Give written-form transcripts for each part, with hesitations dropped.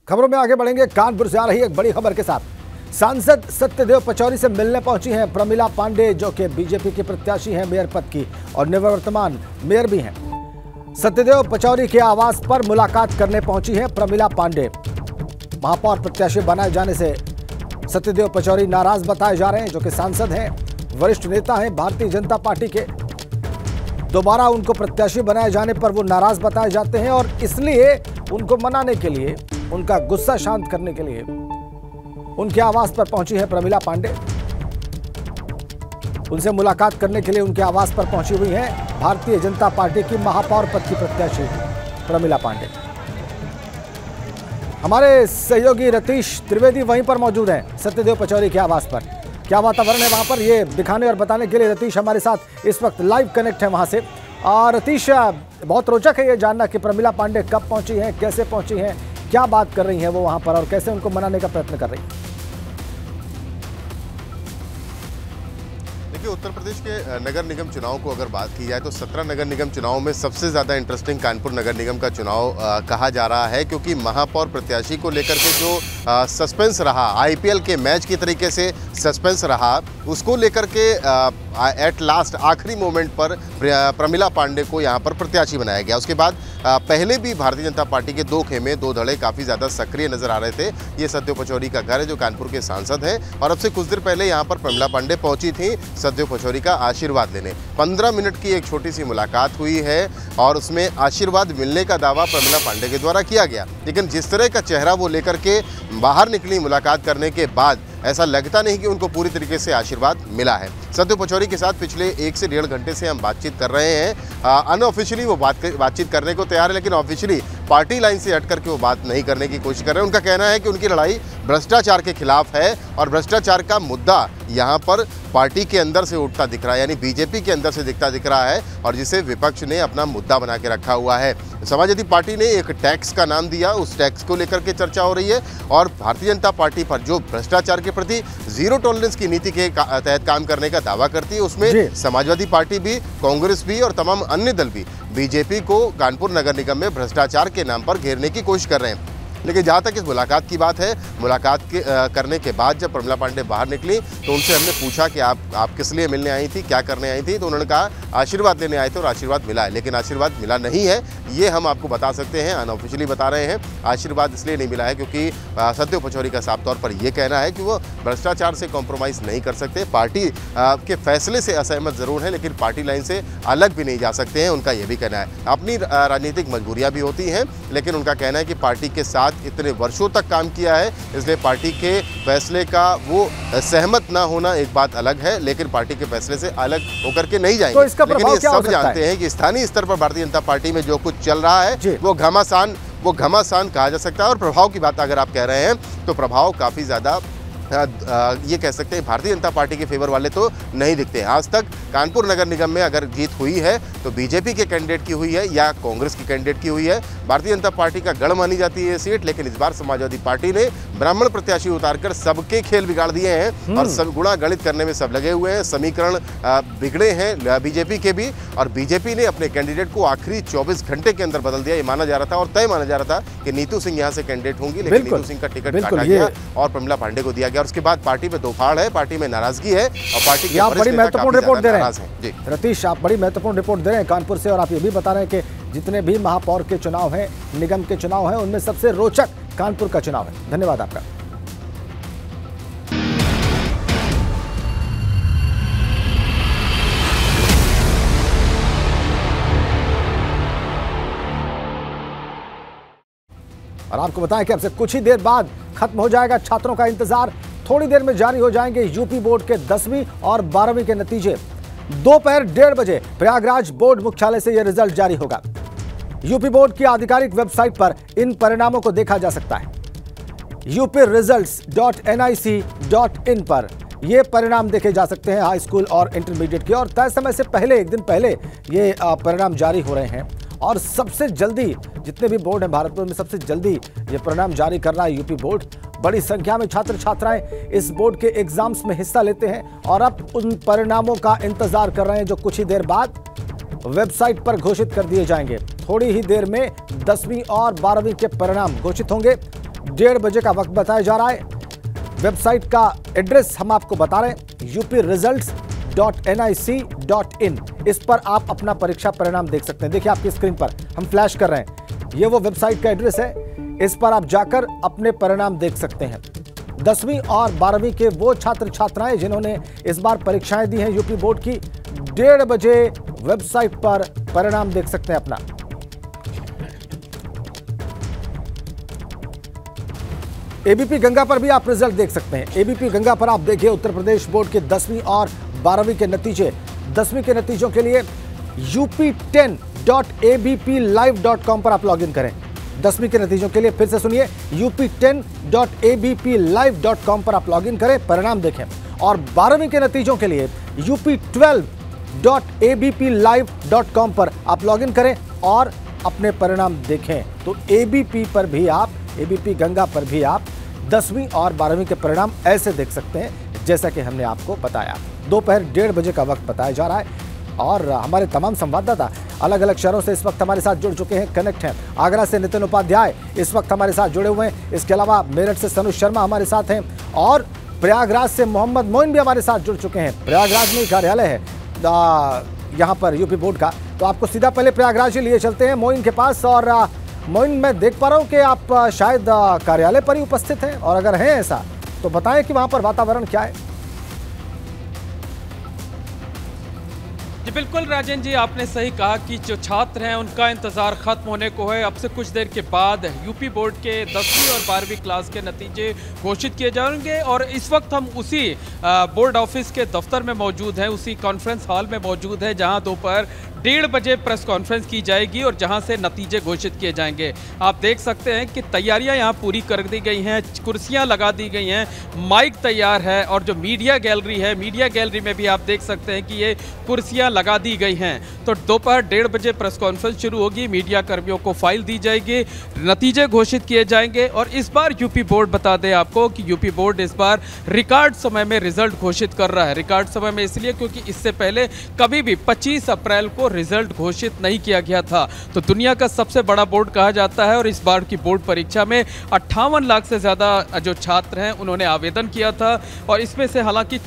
खबरों में आगे बढ़ेंगे। कानपुर से आ रही एक बड़ी खबर के साथ सांसद सत्यदेव पचौरी से मिलने पहुंची हैं प्रमिला पांडे, जो कि बीजेपी की प्रत्याशी हैं मेयर पद की और निवर्तमान मेयर भी हैं। सत्यदेव पचौरी के आवास पर मुलाकात करने पहुंची हैं प्रमिला पांडे। महापौर प्रत्याशी बनाए जाने से सत्यदेव पचौरी नाराज बताए जा रहे हैं, जो कि सांसद हैं, वरिष्ठ नेता हैं भारतीय जनता पार्टी के। दोबारा उनको प्रत्याशी बनाए जाने पर वो नाराज बताए जाते हैं और इसलिए उनको मनाने के लिए, उनका गुस्सा शांत करने के लिए उनके आवास पर पहुंची है प्रमिला पांडे। उनसे मुलाकात करने के लिए उनके आवास पर पहुंची हुई है भारतीय जनता पार्टी की महापौर पद की प्रत्याशी प्रमिला पांडे। हमारे सहयोगी रतीश त्रिवेदी वहीं पर मौजूद हैं सत्यदेव पचौरी के आवास पर। क्या वातावरण है वहां पर, ये दिखाने और बताने के लिए रतीश हमारे साथ इस वक्त लाइव कनेक्ट है वहां से। और रतीश, बहुत रोचक है ये जानना कि प्रमिला पांडे कब पहुंची हैं, कैसे पहुंची हैं, क्या बात कर रही हैं वो वहां पर और कैसे उनको मनाने का प्रयत्न कर रही हैं। देखिए, उत्तर प्रदेश के नगर निगम चुनाव को अगर बात की जाए तो 17 नगर निगम चुनाव में सबसे ज़्यादा इंटरेस्टिंग कानपुर नगर निगम का चुनाव कहा जा रहा है, क्योंकि महापौर प्रत्याशी को लेकर के जो सस्पेंस रहा, आईपीएल के मैच की तरीके से सस्पेंस रहा, उसको लेकर के एट लास्ट आखिरी मोमेंट पर प्रमिला पांडे को यहाँ पर प्रत्याशी बनाया गया। उसके बाद पहले भी भारतीय जनता पार्टी के दो खेमे, दो धड़े काफ़ी ज़्यादा सक्रिय नजर आ रहे थे। ये सत्यदेव पचौरी का घर है, जो कानपुर के सांसद हैं, और अब से कुछ देर पहले यहाँ पर प्रमिला पांडे पहुंची थी सत्यदेव पचौरी का आशीर्वाद लेने। 15 मिनट की एक छोटी सी मुलाकात हुई है और उसमें आशीर्वाद मिलने का दावा प्रमिला पांडे के द्वारा किया गया, लेकिन जिस तरह का चेहरा वो लेकर के बाहर निकली मुलाकात करने के बाद, ऐसा लगता नहीं कि उनको पूरी तरीके से आशीर्वाद मिला है। सत्यदेव पचौरी के साथ पिछले 1 से 1.5 घंटे से हम बातचीत कर रहे हैं। अनऑफिशियली वो बातचीत करने को तैयार है, लेकिन ऑफिशियली पार्टी लाइन से हट करके वो बात नहीं करने की कोशिश कर रहे हैं। उनका कहना है कि उनकी लड़ाई भ्रष्टाचार के खिलाफ है और भ्रष्टाचार का मुद्दा यहाँ पर पार्टी के अंदर से उठता दिख रहा है, यानी बीजेपी के अंदर से दिख रहा है, और जिसे विपक्ष ने अपना मुद्दा बना के रखा हुआ है। समाजवादी पार्टी ने एक टैक्स का नाम दिया, उस टैक्स को लेकर के चर्चा हो रही है, और भारतीय जनता पार्टी पर जो भ्रष्टाचार के प्रति जीरो टॉलरेंस की नीति के तहत काम करने का दावा करती है, उसमें समाजवादी पार्टी भी, कांग्रेस भी और तमाम अन्य दल भी बीजेपी को कानपुर नगर निगम में भ्रष्टाचार के नाम पर घेरने की कोशिश कर रहे हैं। लेकिन जहाँ तक इस मुलाकात की बात है, मुलाकात करने के बाद जब प्रमिला पांडे बाहर निकली तो उनसे हमने पूछा कि आप किस लिए मिलने आई थी, क्या करने आई थी, तो उन्होंने कहा आशीर्वाद लेने आए थे और आशीर्वाद मिला है। लेकिन आशीर्वाद मिला नहीं है, ये हम आपको बता सकते हैं, अनऑफिशियली बता रहे हैं। आशीर्वाद इसलिए नहीं मिला है क्योंकि सत्यदेव पचौरी का साफ तौर पर यह कहना है कि वो भ्रष्टाचार से कॉम्प्रोमाइज़ नहीं कर सकते, पार्टी के फैसले से असहमत जरूर है, लेकिन पार्टी लाइन से अलग भी नहीं जा सकते हैं, उनका यह भी कहना है। अपनी राजनीतिक मजबूरियाँ भी होती हैं, लेकिन उनका कहना है कि पार्टी के साथ इतने वर्षों तक काम किया है, इसलिए पार्टी के फैसले का वो सहमत ना होना एक बात अलग है, लेकिन पार्टी के फैसले से अलग होकर के नहीं जाएंगे। तो लेकिन ये सब जानते हैं कि स्थानीय स्तर पर भारतीय जनता पार्टी में जो कुछ चल रहा है वो घमासान कहा जा सकता है। और प्रभाव की बात अगर आप कह रहे हैं तो प्रभाव काफ़ी ज़्यादा ये कह सकते हैं भारतीय जनता पार्टी के फेवर वाले तो नहीं दिखते। आज तक कानपुर नगर निगम में अगर जीत हुई है तो बीजेपी के कैंडिडेट की हुई है या कांग्रेस की कैंडिडेट की हुई है। भारतीय जनता पार्टी का गढ़ मानी जाती है ये सीट, लेकिन इस बार समाजवादी पार्टी ने ब्राह्मण प्रत्याशी उतारकर सबके खेल बिगाड़ दिए हैं और सब गुणा गणित करने में सब लगे हुए हैं। समीकरण बिगड़े हैं बीजेपी के भी, और बीजेपी ने अपने कैंडिडेट को आखिरी 24 घंटे के अंदर बदल दिया। ये माना जा रहा था और तय माना जा रहा था कि नीतू सिंह यहाँ से कैंडिडेट होंगी, लेकिन नीतू सिंह का टिकट काटा गया और प्रमिला पांडे को दिया गया। और उसके बाद पार्टी में दोफाड़ है, पार्टी में नाराजगी है और पार्टी के बड़ी महत्वपूर्ण रिपोर्ट दे रहे हैं जी रतीश, आप बड़ी महत्वपूर्ण रिपोर्ट दे रहे हैं कानपुर से, और आप ये भी बता रहे हैं कि जितने भी महापौर के चुनाव हैं, निगम के चुनाव हैं, उनमें सबसे रोचक कानपुर का चुनाव है। धन्यवाद आपका। और आपको बताएं कि अब से कुछ ही देर बाद खत्म हो जाएगा छात्रों का इंतजार। थोड़ी देर में जारी हो जाएंगे यूपी बोर्ड के 10वीं और 12वीं के नतीजे। दोपहर 1:30 बजे प्रयागराज बोर्ड मुख्यालय से यह रिजल्ट जारी होगा। यूपी बोर्ड की आधिकारिक वेबसाइट पर इन परिणामों को देखा जा सकता है। upresults.nic.in पर ये परिणाम देखे जा सकते हैं हाई स्कूल और इंटरमीडिएट के, और तय समय से पहले, एक दिन पहले ये परिणाम जारी हो रहे हैं। और सबसे जल्दी, जितने भी बोर्ड हैं भारत में, सबसे जल्दी ये परिणाम जारी कर रहा है यूपी बोर्ड। बड़ी संख्या में छात्र छात्राएं इस बोर्ड के एग्जाम्स में हिस्सा लेते हैं और अब उन परिणामों का इंतजार कर रहे हैं, जो कुछ ही देर बाद वेबसाइट पर घोषित कर दिए जाएंगे। थोड़ी ही देर में 10वीं और 12वीं के परिणाम घोषित होंगे। 1:30 बजे का वक्त बताया जा रहा है। वेबसाइट का एड्रेस हम आपको बता रहे हैं, upresults.nic.in। इस पर आप अपना परीक्षा परिणाम देख सकते हैं। देखिए आपकी स्क्रीन पर हम फ्लैश कर रहे हैं, ये वो वेबसाइट का एड्रेस है। इस पर आप जाकर अपने परिणाम देख सकते हैं। 10वीं और 12वीं के वो छात्र छात्राएं जिन्होंने इस बार परीक्षाएं दी हैं यूपी बोर्ड की, 1:30 बजे वेबसाइट पर परिणाम देख सकते हैं अपना। एबीपी गंगा पर भी आप रिजल्ट देख सकते हैं। एबीपी गंगा पर आप देखिए उत्तर प्रदेश बोर्ड के 10वीं और 12वीं के नतीजे। 10वीं के नतीजों के लिए up10.abplive.com पर आप लॉगिन करें। 10वीं के नतीजों के लिए फिर से सुनिए, up10.abplive.com पर आप लॉगिन करें, परिणाम देखें। और 12वीं के नतीजों के लिए up12.abplive.com पर आप लॉगिन करें और अपने परिणाम देखें। तो एबीपी पर भी आप, एबीपी गंगा पर भी आप 10वीं और 12वीं के परिणाम ऐसे देख सकते हैं जैसा कि हमने आपको बताया। दोपहर 1:30 बजे का वक्त बताया जा रहा है और हमारे तमाम संवाददाता अलग अलग शहरों से इस वक्त हमारे साथ जुड़ चुके हैं, कनेक्ट हैं। आगरा से नितिन उपाध्याय इस वक्त हमारे साथ जुड़े हुए हैं। इसके अलावा मेरठ से सनुज शर्मा हमारे साथ हैं और प्रयागराज से मोहम्मद मोइन भी हमारे साथ जुड़ चुके हैं। प्रयागराज में कार्यालय है यहाँ पर यूपी बोर्ड का, तो आपको सीधा पहले प्रयागराज ही लिए चलते हैं मोइन के पास। और मोइन, मैं देख पा रहा हूँ कि आप शायद कार्यालय पर ही उपस्थित हैं, और अगर हैं ऐसा तो बताएं कि वहाँ पर वातावरण क्या है। जी बिल्कुल राजन जी, आपने सही कहा कि जो छात्र हैं उनका इंतज़ार ख़त्म होने को है। अब से कुछ देर के बाद यूपी बोर्ड के 10वीं और 12वीं क्लास के नतीजे घोषित किए जाएंगे और इस वक्त हम उसी बोर्ड ऑफिस के दफ्तर में मौजूद हैं, उसी कॉन्फ्रेंस हॉल में मौजूद हैं जहां दोपहर 1:30 बजे प्रेस कॉन्फ्रेंस की जाएगी और जहां से नतीजे घोषित किए जाएंगे। आप देख सकते हैं कि तैयारियां यहां पूरी कर दी गई हैं, कुर्सियां लगा दी गई हैं, माइक तैयार है और जो मीडिया गैलरी है, मीडिया गैलरी में भी आप देख सकते हैं कि ये कुर्सियां लगा दी गई हैं। तो दोपहर 1:30 बजे प्रेस कॉन्फ्रेंस शुरू होगी, मीडिया कर्मियों को फाइल दी जाएगी, नतीजे घोषित किए जाएंगे। और इस बार यूपी बोर्ड, बता दें आपको कि यूपी बोर्ड इस बार रिकॉर्ड समय में रिजल्ट घोषित कर रहा है। रिकॉर्ड समय में इसलिए क्योंकि इससे पहले कभी भी 25 अप्रैल को रिजल्ट घोषित नहीं किया गया था। तो दुनिया का सबसे बड़ा बोर्ड कहा जाता है और इस बार की बोर्ड परीक्षा में 58 लाख से ज़्यादा जो छात्र हैं उन्होंने आवेदन किया था और इसमें से हालांकि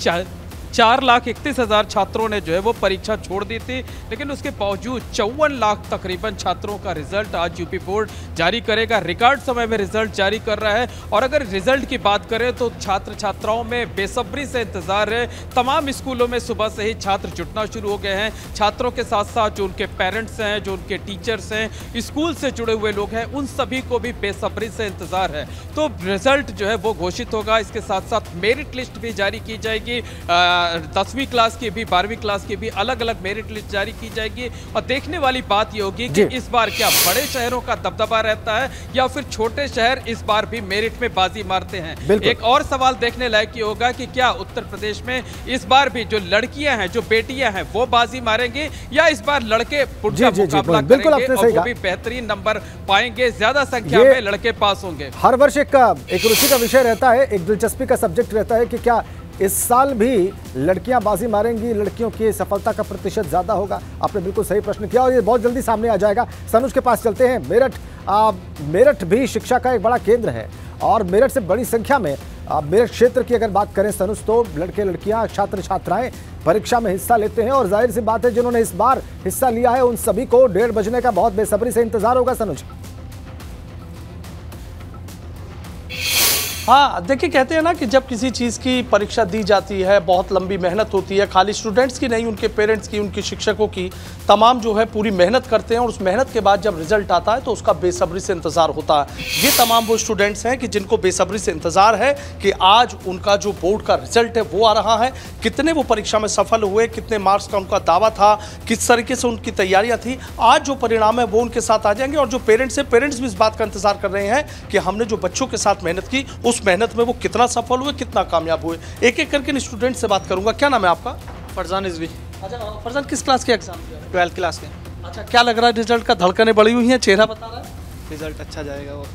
4,31,000 छात्रों ने जो है वो परीक्षा छोड़ दी थी, लेकिन उसके बावजूद 54 लाख तकरीबन छात्रों का रिजल्ट आज यूपी बोर्ड जारी करेगा। रिकॉर्ड समय में रिजल्ट जारी कर रहा है और अगर रिजल्ट की बात करें तो छात्र छात्राओं में बेसब्री से इंतजार है। तमाम स्कूलों में सुबह से ही छात्र जुटना शुरू हो गए हैं। छात्रों के साथ साथ जो उनके पेरेंट्स हैं, जो उनके टीचर्स हैं, स्कूल से जुड़े हुए लोग हैं, उन सभी को भी बेसब्री से इंतजार है। तो रिजल्ट जो है वो घोषित होगा। इसके साथ साथ मेरिट लिस्ट भी जारी की जाएगी। 10वीं क्लास की भी, 12वीं क्लास की भी अलग अलग मेरिट लिस्ट जारी की जाएगी। और देखने वाली बात ये होगी कि इस बार क्या बड़े शहरों का दबदबा रहता है या फिर छोटे शहर इस बार भी मेरिट में बाजी मारते हैं। एक और सवाल देखने लायक ये होगा कि क्या उत्तर प्रदेश में इस बार भी जो लड़कियां हैं, जो बेटियां हैं, वो बाजी मारेंगे या इस बार लड़के मुकाबला करेंगे और वो भी बेहतरीन नंबर पाएंगे, ज्यादा संख्या में लड़के पास होंगे। हर वर्ष एक रुचि का विषय रहता है, एक दिलचस्पी का सब्जेक्ट रहता है कि क्या इस साल भी लड़कियां बाजी मारेंगी, लड़कियों की सफलता का प्रतिशत ज्यादा होगा। आपने बिल्कुल सही प्रश्न किया और ये बहुत जल्दी सामने आ जाएगा। सनुज के पास चलते हैं। मेरठ भी शिक्षा का एक बड़ा केंद्र है और मेरठ से बड़ी संख्या में मेरठ क्षेत्र की अगर बात करें सनुज, तो लड़के लड़कियां, छात्र छात्राएं परीक्षा में हिस्सा लेते हैं और जाहिर सी बात है जिन्होंने इस बार हिस्सा लिया है उन सभी को 1:30 बजने का बहुत बेसब्री से इंतजार होगा। सनुज, हाँ देखिए, कहते हैं ना कि जब किसी चीज़ की परीक्षा दी जाती है बहुत लंबी मेहनत होती है, खाली स्टूडेंट्स की नहीं, उनके पेरेंट्स की, उनके शिक्षकों की, तमाम जो है पूरी मेहनत करते हैं और उस मेहनत के बाद जब रिजल्ट आता है तो उसका बेसब्री से इंतज़ार होता है। ये तमाम वो स्टूडेंट्स हैं कि जिनको बेसब्री से इंतज़ार है कि आज उनका जो बोर्ड का रिजल्ट है वो आ रहा है, कितने वो परीक्षा में सफल हुए, कितने मार्क्स का उनका दावा था, किस तरीके से उनकी तैयारियाँ थी। आज जो परिणाम है वो उनके साथ आ जाएंगे और जो पेरेंट्स हैं, पेरेंट्स भी इस बात का इंतजार कर रहे हैं कि हमने जो बच्चों के साथ मेहनत की उस मेहनत में वो कितना सफल हुए, कितना कामयाब हुए। एक एक करके स्टूडेंट से बात करूंगा। क्या नाम है आपका? फरजान इज़वी। अच्छा फरजान, किस क्लास के एग्जाम दिया? 12th क्लास के। अच्छा, क्या लग रहा है रिजल्ट का? धड़कनें बढ़ी हुई हैं, चेहरा बता रहा है रिजल्ट अच्छा जाएगा वो।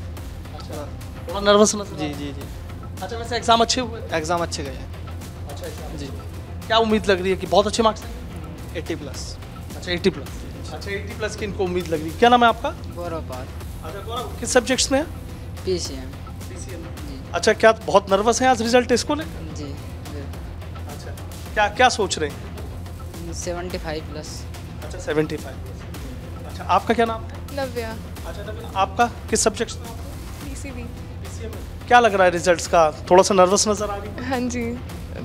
अच्छा, थोड़ा नर्वस नजर। जी जी जी। अच्छा, वैसे एग्जाम अच्छे हुए? एग्ज़ाम अच्छे गए हैं। अच्छा जी। क्या उम्मीद लग रही है कि बहुत अच्छे मार्क्स हैं? 80+। अच्छा 80+। अच्छा 80+ की इनको उम्मीद लग रही है। क्या नाम है आपका? गौरव पाल। अच्छा गौरव, किस सब्जेक्ट्स में? PCM। अच्छा, क्या बहुत नर्वस हैं आज रिजल्ट इसको लेकर? जी अच्छा, क्या क्या सोच रहे हैं? 75+। अच्छा 75। अच्छा, आपका क्या नाम है? नव्या। अच्छा नवीन, आपका किस सब्जेक्ट से? पीसीबी। क्या लग रहा है रिजल्ट्स का? थोड़ा सा नर्वस नजर आ रही है। हाँ जी,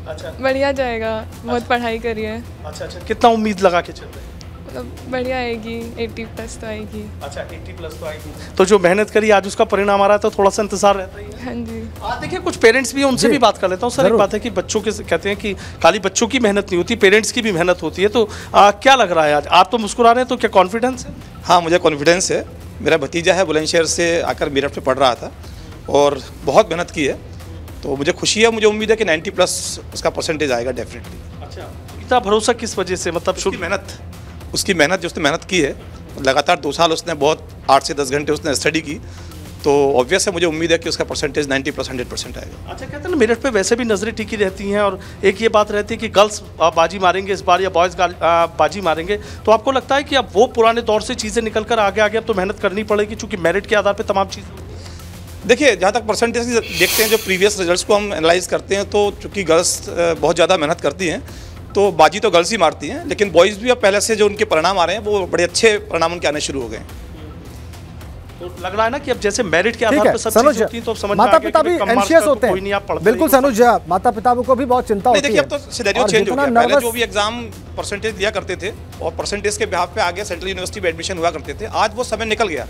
अच्छा बढ़िया जाएगा, बहुत पढ़ाई करी है, अच्छा अच्छा, कितना उम्मीद लगा के चल रहे हैं? मतलब बढ़िया आएगी, 80+ तो आएगी। अच्छा 80+ तो आएगी। तो जो मेहनत करी आज उसका परिणाम आ रहा है तो थोड़ा सा इंतजार रहता ही है। हाँ जी। देखिए कुछ पेरेंट्स भी हैं, उनसे भी बात कर लेता हूँ सर। एक बात है कि बच्चों के कहते हैं कि खाली बच्चों की मेहनत नहीं होती, पेरेंट्स की भी मेहनत होती है। तो क्या लग रहा है आज? आप तो मुस्कुरा रहे हैं, तो क्या कॉन्फिडेंस है? हाँ, मुझे कॉन्फिडेंस है। मेरा भतीजा है, बुलंदशहर से आकर मेरठ में पढ़ रहा था और बहुत मेहनत की है, तो मुझे खुशी है। मुझे उम्मीद है कि 90+ उसका परसेंटेज आएगा डेफिनेटली। अच्छा, इतना भरोसा किस वजह से? मतलब उसकी मेहनत जो उसने मेहनत की है, लगातार 2 साल उसने बहुत 8 से 10 घंटे उसने स्टडी की, तो ऑब्वियस है मुझे उम्मीद है कि उसका परसेंटेज 90+ 100% आएगा। अच्छा, कहते हैं ना मेरठ पे वैसे भी नजरें टिकी रहती हैं, और एक ये बात रहती है कि गर्ल्स बाजी मारेंगे इस बार या बॉयज़ बाजी मारेंगे, तो आपको लगता है कि अब वो पुराने दौर से चीज़ें निकल कर आगे अब तो मेहनत करनी पड़ेगी, चूँकि मेरिट के आधार पर तमाम चीज़ें? देखिए, जहाँ तक परसेंटेज देखते हैं, जो प्रीवियस रिजल्ट्स को हम एनालाइज करते हैं, तो चूँकि गर्ल्स बहुत ज़्यादा मेहनत करती हैं, तो बाजी तो गर्ल्स ही मारती हैं, लेकिन बॉयज़ भी अब पहले से जो उनके परिणाम आ रहे हैं वो बड़े अच्छे परिणाम उनके आने शुरू हो गए हैं। तो लग रहा है ना कि अब जैसे मेरिट के आधार पर सब चीजें होती हैं, तो समझ माता पिता भी एंशियस होते हैं। बिल्कुल सनुज, माता पिता को भी बहुत चिंता होती है। देखिए, अब तो सिनेरियो चेंज हो गया। पहले जो भी एग्जाम परसेंटेज दिया करते थे और परसेंटेज के बिहाफ पे आगे सेंट्रल यूनिवर्सिटी में एडमिशन हुआ करते थे, आज वो समय निकल गया।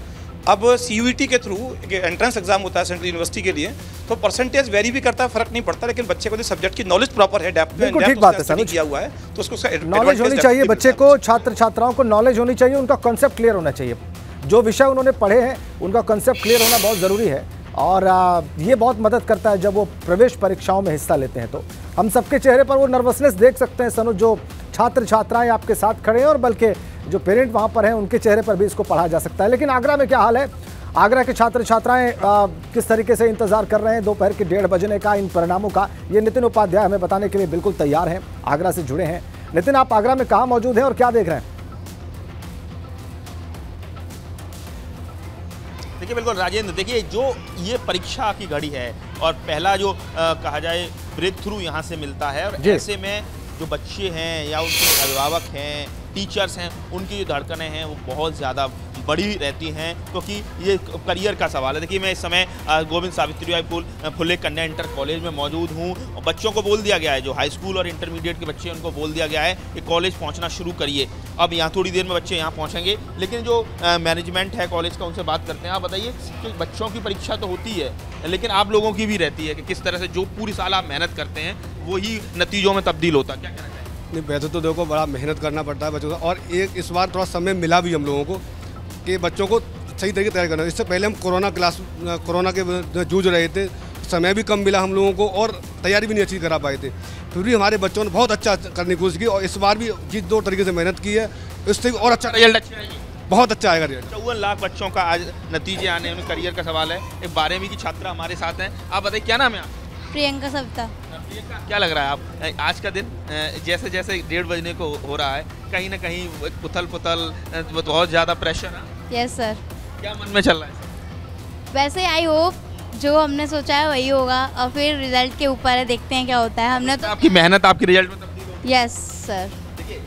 अब CUET के थ्रू एक एंट्रेंस एग्जाम होता है सेंट्रल यूनिवर्सिटी के लिए, तो परसेंटेज वेरी भी करता है, फर्क नहीं पड़ता, लेकिन बच्चे को जो सब्जेक्ट की नॉलेज प्रॉपर है, डेप्थ में ठीक बात है सनुज, किया हुआ है, तो उसको नॉलेज होनी चाहिए। बच्चे को, छात्र छात्राओं को नॉलेज होनी चाहिए, उनका कॉन्सेप्ट क्लियर होना चाहिए। जो विषय उन्होंने पढ़े हैं उनका कॉन्सेप्ट क्लियर होना बहुत ज़रूरी है, और ये बहुत मदद करता है जब वो प्रवेश परीक्षाओं में हिस्सा लेते हैं। तो हम सबके चेहरे पर वो नर्वसनेस देख सकते हैं सनुज, जो छात्र छात्राएं आपके साथ खड़े हैं, और बल्कि जो पेरेंट वहाँ पर हैं उनके चेहरे पर भी इसको पढ़ा जा सकता है। लेकिन आगरा में क्या हाल है? आगरा के छात्र छात्राएं किस तरीके से इंतजार कर रहे हैं दोपहर के 1:30 बजने का इन परिणामों का, ये नितिन उपाध्याय हमें बताने के लिए बिल्कुल तैयार हैं, आगरा से जुड़े हैं। नितिन, आप आगरा में कहाँ मौजूद हैं और क्या देख रहे हैं? देखिए, बिल्कुल राजेंद्र, देखिए जो ये परीक्षा की घड़ी है और पहला जो कहा जाए ब्रेक थ्रू यहाँ से मिलता है, और ऐसे में जो बच्चे हैं या उनके अभिभावक हैं, टीचर्स हैं, उनकी जो धड़कनें हैं वो बहुत ज़्यादा बड़ी रहती हैं, क्योंकि ये करियर का सवाल है। देखिए, मैं इस समय गोविंद सावित्रीबाई फुले कन्या इंटर कॉलेज में मौजूद हूँ, और बच्चों को बोल दिया गया है, जो हाई स्कूल और इंटरमीडिएट के बच्चे हैं उनको बोल दिया गया है कि कॉलेज पहुँचना शुरू करिए। अब यहाँ थोड़ी देर में बच्चे यहाँ पहुँचेंगे, लेकिन जो मैनेजमेंट है कॉलेज का, उनसे बात करते हैं। आप बताइए कि बच्चों की परीक्षा तो होती है, लेकिन आप लोगों की भी रहती है कि किस तरह से जो पूरी साल आप मेहनत करते हैं वही नतीजों में तब्दील होता है, क्या कहना चाहिए? नहीं, वैसे तो देखो बड़ा मेहनत करना पड़ता है बच्चों का, और एक इस बार थोड़ा समय मिला भी हम लोगों को कि बच्चों को सही तरीके तैयार करना। इससे पहले हम कोरोना के जूझ रहे थे, समय भी कम मिला हम लोगों को, और तैयारी भी नहीं अच्छी करा पाए थे। फिर भी हमारे बच्चों ने बहुत अच्छा करने की कोशिश की, और इस बार भी जिस 2 तरीके से मेहनत की है, इससे और अच्छा रिजल्ट अच्छा आएगी, बहुत अच्छा आएगा रिजल्ट। 54 लाख बच्चों का आज नतीजे आने, उन्हें करियर का सवाल है। एक 12वीं की छात्रा हमारे साथ हैं, आप बताइए क्या नाम है आप? प्रियंका सविता। प्रियंका, क्या लग रहा है आप आज का दिन जैसे जैसे 1:30 बजने को हो रहा है, कहीं ना कहीं उथल पुथल, बहुत ज़्यादा प्रेशर है? Yes sir. क्या मन में चल रहा है? वैसे आई होप जो हमने सोचा है वही होगा, और फिर रिजल्ट के ऊपर है, देखते हैं क्या होता है। हमने तो आपकी मेहनत आपकी रिजल्ट में तब्दील होगी। Yes sir. देखिए,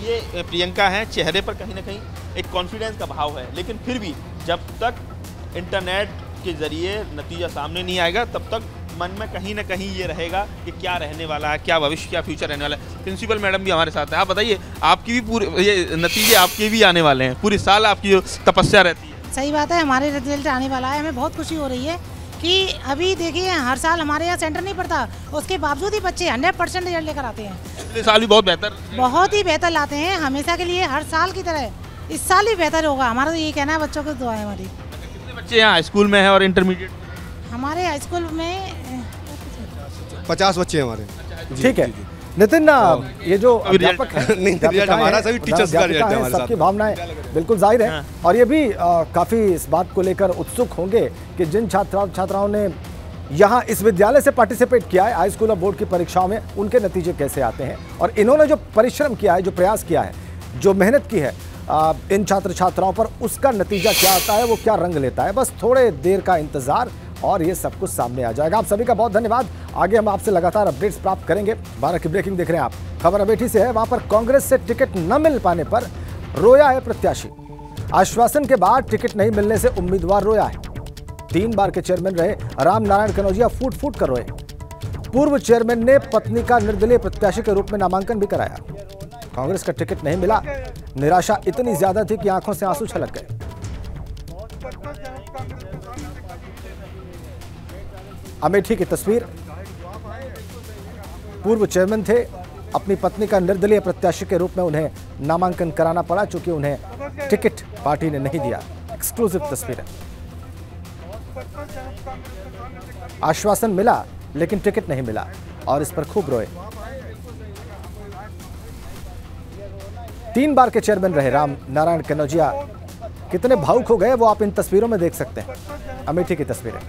ये प्रियंका है, चेहरे पर कहीं ना कहीं एक कॉन्फिडेंस का भाव है, लेकिन फिर भी जब तक इंटरनेट के ज़रिए नतीजा सामने नहीं आएगा, तब तक मन में कहीं ना कहीं ये रहेगा कि क्या रहने वाला है, क्या भविष्य, क्या फ्यूचर रहने वाला है। प्रिंसिपल मैडम भी हमारे साथ है, आप बताइए, आपकी भी पूरे ये नतीजे आपके भी आने वाले हैं, पूरी साल आपकी जो तपस्या रहती है। सही बात है, हमारे रिजल्ट आने वाला है, हमें बहुत खुशी हो रही है कि अभी देखिए हर साल हमारे यहाँ सेंटर नहीं पड़ता, उसके बावजूद ही बच्चे 100% रिजल्ट लेकर आते हैं। पिछले साल भी बहुत ही बेहतर लाते हैं, हमेशा के लिए, हर साल की तरह इस साल भी बेहतर होगा। हमारा तो यही कहना है, बच्चों को दुआ है हमारी। कितने बच्चे यहाँ स्कूल में है और इंटरमीडिएट? हमारे हाई स्कूल में 50 बच्चे हमारे। ठीक है नितिन, ये जो अध्यापक हैं, हमारा सभी टीचर्स का रिजल्ट है हमारे साथ, सबकी भावनाएं बिल्कुल जाहिर है, और ये भी काफ़ी इस बात को लेकर उत्सुक होंगे कि जिन छात्राओं ने यहाँ इस विद्यालय से पार्टिसिपेट किया है हाई स्कूल और बोर्ड की परीक्षाओं में, उनके नतीजे कैसे आते हैं, और इन्होंने जो परिश्रम किया है, जो प्रयास किया है, जो मेहनत की है इन छात्र छात्राओं पर, उसका नतीजा क्या आता है, वो क्या रंग लेता है। बस थोड़े देर का इंतजार और ये सब कुछ सामने आ जाएगा। आप सभी का बहुत धन्यवाद। आगे हम आपसे लगातार अपडेट्स प्राप्त करेंगे। 12 की ब्रेकिंग देख रहे हैं आप। खबर अमेठी से है, वहां पर कांग्रेस से टिकट न मिल पाने पर रोया है प्रत्याशी। आश्वासन के बाद टिकट नहीं मिलने से उम्मीदवार रोया है। 3 बार के चेयरमैन रहे राम नारायण कनौजिया फूट फूट कर रोए। पूर्व चेयरमैन ने पत्नी का निर्दलीय प्रत्याशी के रूप में नामांकन भी कराया। कांग्रेस का टिकट नहीं मिला, निराशा इतनी ज्यादा थी कि आंखों से आंसू छलक गए। अमेठी की तस्वीर, पूर्व चेयरमैन थे, अपनी पत्नी का निर्दलीय प्रत्याशी के रूप में उन्हें नामांकन कराना पड़ा चूंकि उन्हें टिकट पार्टी ने नहीं दिया। एक्सक्लूसिव तस्वीर है। आश्वासन मिला लेकिन टिकट नहीं मिला और इस पर खूब रोए। 3 बार के चेयरमैन रहे राम नारायण कनौजिया कितने भावुक हो गए वो आप इन तस्वीरों में देख सकते हैं। अमेठी की तस्वीरें।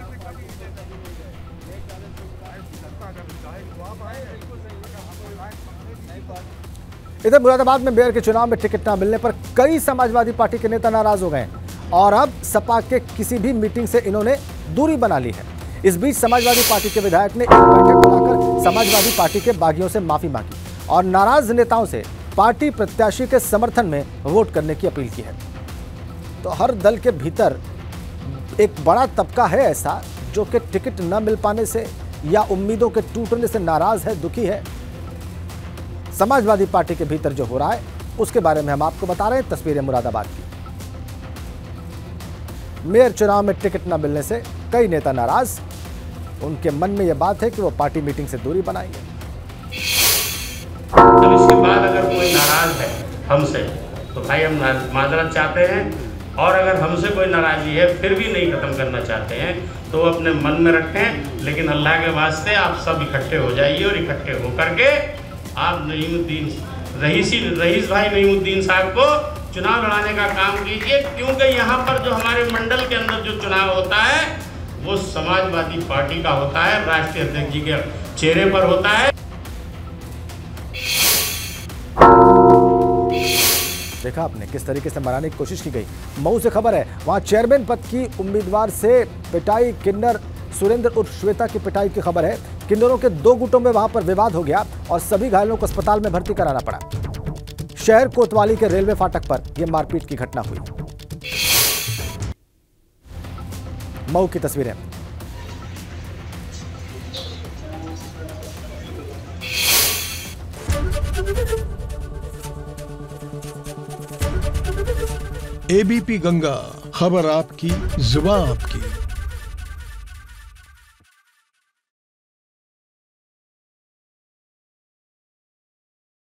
इधर मुरादाबाद में मेयर के चुनाव में टिकट न मिलने पर कई समाजवादी पार्टी के नेता नाराज हो गए और अब सपा के किसी भी मीटिंग से इन्होंने दूरी बना ली है। इस बीच समाजवादी पार्टी के विधायक ने एक बैठक बुलाकर समाजवादी पार्टी के बागियों से माफी मांगी और नाराज नेताओं से पार्टी प्रत्याशी के समर्थन में वोट करने की अपील की है। तो हर दल के भीतर एक बड़ा तबका है ऐसा जो कि टिकट न मिल पाने से या उम्मीदों के टूटने से नाराज है, दुखी है। समाजवादी पार्टी के भीतर जो हो रहा है उसके बारे में हम आपको बता रहे हैं। तस्वीरें मुरादाबाद की। मेयर चुनाव में टिकट न मिलने से कई नेता नाराज। उनके मन में यह बात है कि वो पार्टी मीटिंग से दूरी बनाएंगे। अब इसके बाद अगर कोई नाराज है हमसे तो भाई हम माजरत चाहते हैं, और अगर हमसे कोई नाराजगी है फिर भी नहीं खत्म करना चाहते हैं तो अपने मन में रखें। लेकिन अल्लाह के वास्ते आप सब इकट्ठे हो जाइए और इकट्ठे होकर के आप रईस भाई नईमुद्दीन साहब को चुनाव लड़ाने का काम कीजिए, क्योंकि यहाँ पर जो हमारे मंडल के अंदर जो चुनाव होता है वो समाजवादी पार्टी का होता है, राष्ट्रीय अध्यक्ष जी के चेहरे पर होता है। देखा आपने किस तरीके से मनाने की कोशिश की गई। मऊ से खबर है, वहां चेयरमैन पद की उम्मीदवार से पिटाई, किन्नर सुरेंद्र उर्फ श्वेता की पिटाई की खबर है। किन्नरों के 2 गुटों में वहां पर विवाद हो गया और सभी घायलों को अस्पताल में भर्ती कराना पड़ा। शहर कोतवाली के रेलवे फाटक पर यह मारपीट की घटना हुई। मऊ की तस्वीरें। एबीपी गंगा, खबर आपकी, जुबान आपकी।